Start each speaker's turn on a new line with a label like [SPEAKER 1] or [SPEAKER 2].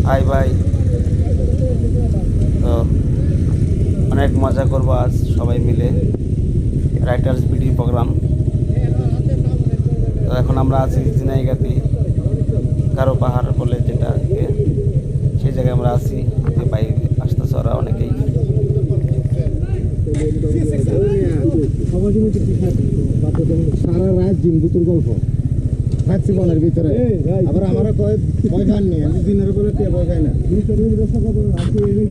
[SPEAKER 1] High ভাই। তো অনেক মজা করবো আজ সবাই মিলে, রাইটার্স বিডি প্রোগ্রাম। তো এখন আমরা আছি ঝিনাইগাতি গারো পাহাড় বলে যেটা, সেই জায়গায় আমরা আছি। ভাই আসতেছে ওরা অনেকেই।
[SPEAKER 2] সারা রাত জিম্বুতুর গল্প থাকছি বনের ভিতরে, আবার আমারও কয় খান নিয়ে দিনের বেলা কে ভয় খায় না।